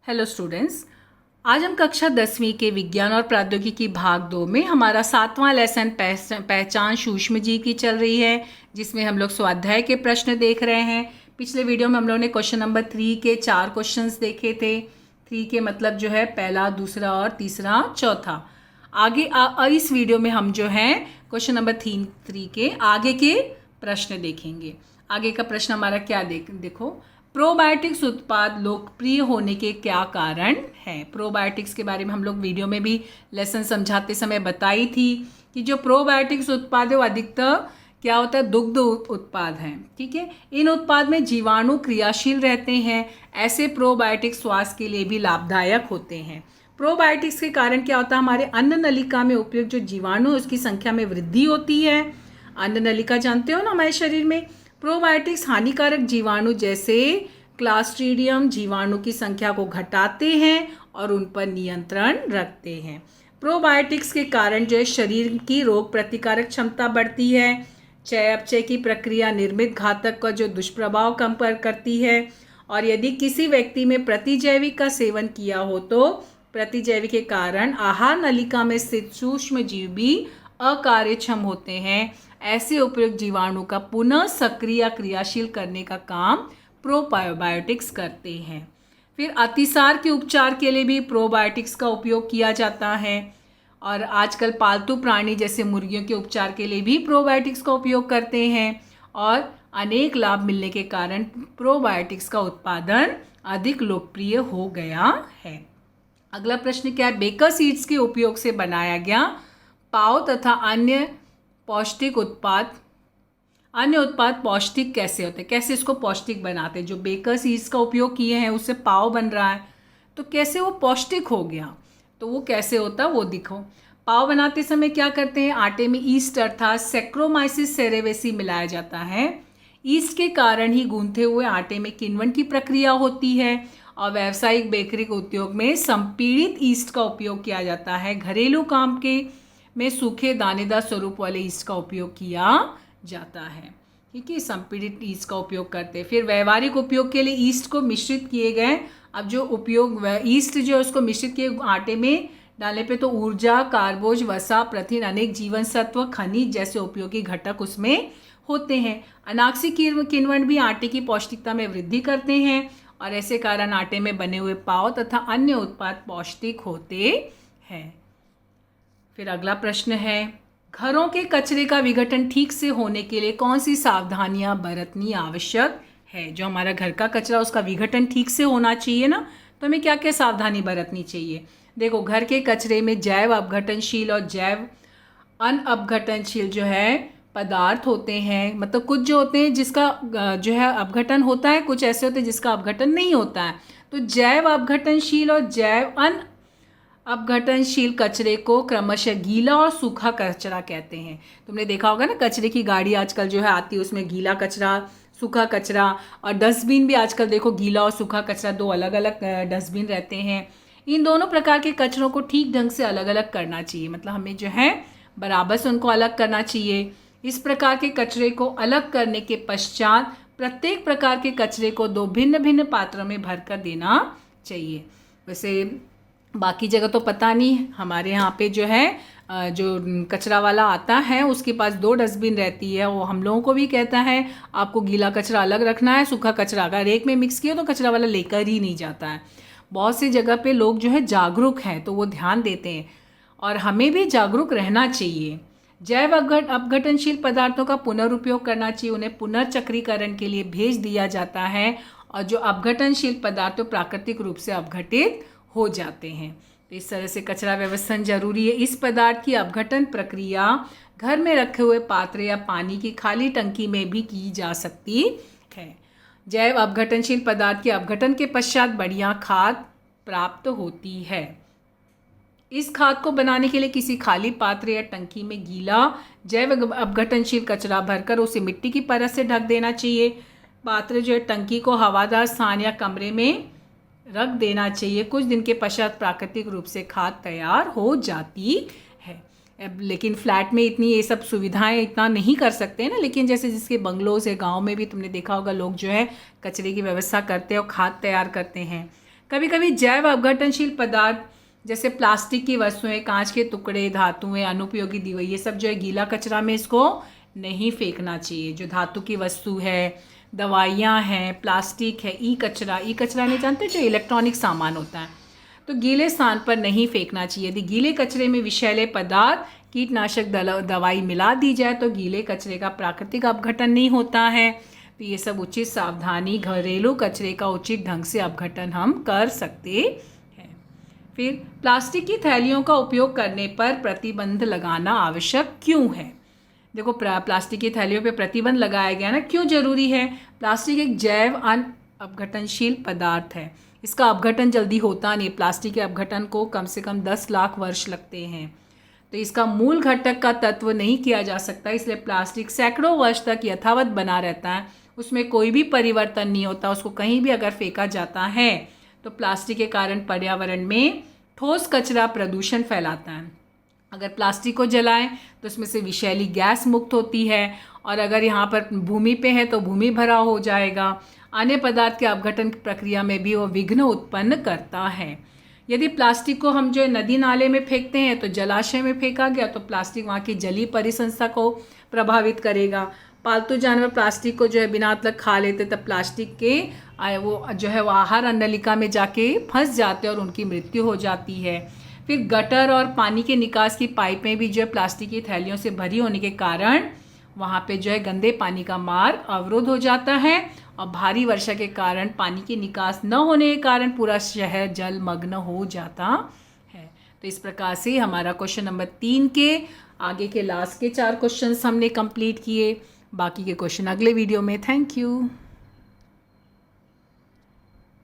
Hello students, आज हम कक्षा 10वीं के विज्ञान और प्रौद्योगिकी भाग 2 में हमारा 7वां लेसन पहचान सूक्ष्म जीव की चल रही है, जिसमें हम लोग स्वाध्याय के प्रश्न देख रहे हैं। पिछले वीडियो में हम लोगों ने क्वेश्चन नंबर 3 के 4 क्वेश्चंस देखे थे। 3 के मतलब जो है पहला, दूसरा और तीसरा, चौथा। आगे इस वीडियो में हम जो है क्वेश्चन नंबर 3 के आगे के प्रश्न देखेंगे। आगे का प्रश्न हमारा क्या देखो, प्रोबायोटिक्स उत्पाद लोकप्रिय होने के क्या कारण हैं। प्रोबायोटिक्स के बारे में हम लोग वीडियो में भी लेसन समझाते समय बताई थी कि जो प्रोबायोटिक्स उत्पाद है वो अधिकतर क्या होता है, दुग्ध उत्पाद हैं। ठीक है, इन उत्पाद में जीवाणु क्रियाशील रहते हैं। ऐसे प्रोबायोटिक्स स्वास्थ्य के लिए भी लाभदायक होते हैं। प्रोबायोटिक्स के कारण क्या होता है, हमारे अन्न नलिका में उपयुक्त जो जीवाणु है उसकी संख्या में वृद्धि होती है। अन्न नलिका जानते हो ना, हमारे शरीर में प्रोबायोटिक्स हानिकारक जीवाणु जैसे क्लास्ट्रीडियम जीवाणु की संख्या को घटाते हैं और उन पर नियंत्रण रखते हैं। प्रोबायोटिक्स के कारण जो है शरीर की रोग प्रतिकारक क्षमता बढ़ती है। चयापचय की प्रक्रिया निर्मित घातक का जो दुष्प्रभाव कम करती है। और यदि किसी व्यक्ति में प्रतिजैविक का सेवन किया हो तो प्रतिजैविक के कारण आहार नलिका में स्थित सूक्ष्म जीव भी अकार्यक्षम होते हैं। ऐसे उपयुक्त जीवाणु का पुनः सक्रिय या क्रियाशील करने का काम प्रोबायोटिक्स करते हैं। फिर अतिसार के उपचार के लिए भी प्रोबायोटिक्स का उपयोग किया जाता है। और आजकल पालतू प्राणी जैसे मुर्गियों के उपचार के लिए भी प्रोबायोटिक्स का उपयोग करते हैं। और अनेक लाभ मिलने के कारण प्रोबायोटिक्स का उत्पादन अधिक लोकप्रिय हो गया है। अगला प्रश्न क्या है, बेकर सीड्स के उपयोग से बनाया गया पाव तथा अन्य उत्पाद पौष्टिक कैसे होते हैं, कैसे इसको पौष्टिक बनाते हैं। जो बेकर सीड्स का उपयोग किए हैं उससे पाव बन रहा है, तो कैसे वो पौष्टिक हो गया, तो वो कैसे होता है वो दिखो। पाव बनाते समय क्या करते हैं, आटे में ईस्ट अर्थात सैक्रोमाइसिस सेरेवेसी मिलाया जाता है। ईस्ट के कारण ही गूंथे हुए आटे में किण्वन की प्रक्रिया होती है। और व्यावसायिक बेकरी उद्योग में संपीड़ित ईस्ट का उपयोग किया जाता है। घरेलू काम के में सूखे दानेदार स्वरूप वाले ईस्ट का उपयोग किया जाता है। ठीक है, संपीड़ित ईस्ट का उपयोग करते हैं। फिर व्यावहारिक उपयोग के लिए ईस्ट को मिश्रित किए गए। अब जो उपयोग ईस्ट जो है उसको मिश्रित किए आटे में डालने पे तो ऊर्जा, कार्बोज, वसा, प्रोटीन, अनेक जीवन सत्व, खनिज जैसे उपयोगी घटक उसमें होते हैं। अनाक्सी किण्वन भी आटे की पौष्टिकता में वृद्धि करते हैं और ऐसे कारण आटे में बने हुए पाव तथा अन्य उत्पाद पौष्टिक होते हैं। फिर अगला प्रश्न है, घरों के कचरे का विघटन ठीक से होने के लिए कौन सी सावधानियां बरतनी आवश्यक है। जो हमारा घर का कचरा उसका विघटन ठीक से होना चाहिए ना, तो हमें क्या क्या सावधानी बरतनी चाहिए। देखो, घर के कचरे में जैव अपघटनशील और जैव अनअपघटनशील जो है पदार्थ होते हैं। मतलब कुछ जो होते हैं जिसका जो है अपघटन होता है, कुछ ऐसे होते हैं जिसका अपघटन नहीं होता है। तो जैव अपघटनशील और जैव अपघटनशील कचरे को क्रमशः गीला और सूखा कचरा कहते हैं। तुमने देखा होगा ना, कचरे की गाड़ी आजकल जो है आती है, उसमें गीला कचरा, सूखा कचरा। और डस्टबिन भी आजकल देखो, गीला और सूखा कचरा दो अलग अलग डस्टबिन रहते हैं। इन दोनों प्रकार के कचरों को ठीक ढंग से अलग अलग करना चाहिए। मतलब हमें जो है बराबर से उनको अलग करना चाहिए। इस प्रकार के कचरे को अलग करने के पश्चात प्रत्येक प्रकार के कचरे को 2 भिन्न भिन्न पात्रों में भरकर देना चाहिए। वैसे बाकी जगह तो पता नहीं, हमारे यहाँ पे जो है जो कचरा वाला आता है उसके पास 2 डस्टबिन रहती है। वो हम लोगों को भी कहता है आपको गीला कचरा अलग रखना है, सूखा कचरा अगर एक में मिक्स किया तो कचरा वाला लेकर ही नहीं जाता है। बहुत सी जगह पे लोग जो है जागरूक हैं तो वो ध्यान देते हैं और हमें भी जागरूक रहना चाहिए। जैव अपघटनशील पदार्थों का पुनरुपयोग करना चाहिए, उन्हें पुनर्चक्रीकरण के लिए भेज दिया जाता है। और जो अपघटनशील पदार्थ प्राकृतिक रूप से अपघटित हो जाते हैं। तो इस तरह से कचरा व्यवस्थापन जरूरी है। इस पदार्थ की अपघटन प्रक्रिया घर में रखे हुए पात्र या पानी की खाली टंकी में भी की जा सकती है। जैव अपघटनशील पदार्थ के अपघटन के पश्चात बढ़िया खाद प्राप्त होती है। इस खाद को बनाने के लिए किसी खाली पात्र या टंकी में गीला जैव अपघटनशील कचरा भरकर उसे मिट्टी की परत से ढक देना चाहिए। पात्र जो है टंकी को हवादार स्थान या कमरे में रख देना चाहिए। कुछ दिन के पश्चात प्राकृतिक रूप से खाद तैयार हो जाती है। लेकिन फ्लैट में इतनी ये सब सुविधाएं इतना नहीं कर सकते ना, लेकिन जैसे जिसके बंगलोज है, गांव में भी तुमने देखा होगा लोग जो है कचरे की व्यवस्था करते हैं और खाद तैयार करते हैं। कभी कभी जैव अपघटनशील पदार्थ जैसे प्लास्टिक की वस्तुएं, कांच के टुकड़े, धातुएं, अनुपयोगी दीवार, ये सब जो है गीला कचरा में इसको नहीं फेंकना चाहिए। जो धातु की वस्तु है, दवाइयाँ हैं, प्लास्टिक है, ई कचरा नहीं जानते, जो इलेक्ट्रॉनिक सामान होता है, तो गीले स्थान पर नहीं फेंकना चाहिए। यदि गीले कचरे में विषैले पदार्थ, कीटनाशक दवाई मिला दी जाए तो गीले कचरे का प्राकृतिक अपघटन नहीं होता है। तो ये सब उचित सावधानी, घरेलू कचरे का उचित ढंग से अपघटन हम कर सकते हैं। फिर प्लास्टिक की थैलियों का उपयोग करने पर प्रतिबंध लगाना आवश्यक क्यों है? देखो, प्लास्टिक की थैलियों पे प्रतिबंध लगाया गया ना, क्यों जरूरी है? प्लास्टिक एक जैव अपघटनशील पदार्थ है, इसका अपघटन जल्दी होता नहीं। प्लास्टिक के अपघटन को कम से कम 10 लाख वर्ष लगते हैं। तो इसका मूल घटक का तत्व नहीं किया जा सकता, इसलिए प्लास्टिक सैकड़ों वर्ष तक यथावत बना रहता है, उसमें कोई भी परिवर्तन नहीं होता। उसको कहीं भी अगर फेंका जाता है तो प्लास्टिक के कारण पर्यावरण में ठोस कचरा प्रदूषण फैलाता है। अगर प्लास्टिक को जलाएं तो उसमें से विषैली गैस मुक्त होती है, और अगर यहाँ पर भूमि पे है तो भूमि भराव हो जाएगा। अन्य पदार्थ के अपघटन प्रक्रिया में भी वो विघ्न उत्पन्न करता है। यदि प्लास्टिक को हम जो है नदी नाले में फेंकते हैं तो जलाशय में फेंका गया तो प्लास्टिक वहाँ की जलीय परिसंस्था को प्रभावित करेगा। पालतू जानवर प्लास्टिक को जो है बिना मतलब खा लेते, तब प्लास्टिक के वो जो है वो आहार नलिका में जाके फंस जाते हैं और उनकी मृत्यु हो जाती है। फिर गटर और पानी के निकास की पाइपें भी जो है प्लास्टिक की थैलियों से भरी होने के कारण वहाँ पे जो है गंदे पानी का मार्ग अवरुद्ध हो जाता है, और भारी वर्षा के कारण पानी की निकास न होने के कारण पूरा शहर जलमग्न हो जाता है। तो इस प्रकार से हमारा क्वेश्चन नंबर 3 के आगे के लास्ट के 4 क्वेश्चंस हमने कंप्लीट किए। बाकी के क्वेश्चन अगले वीडियो में। Thank you.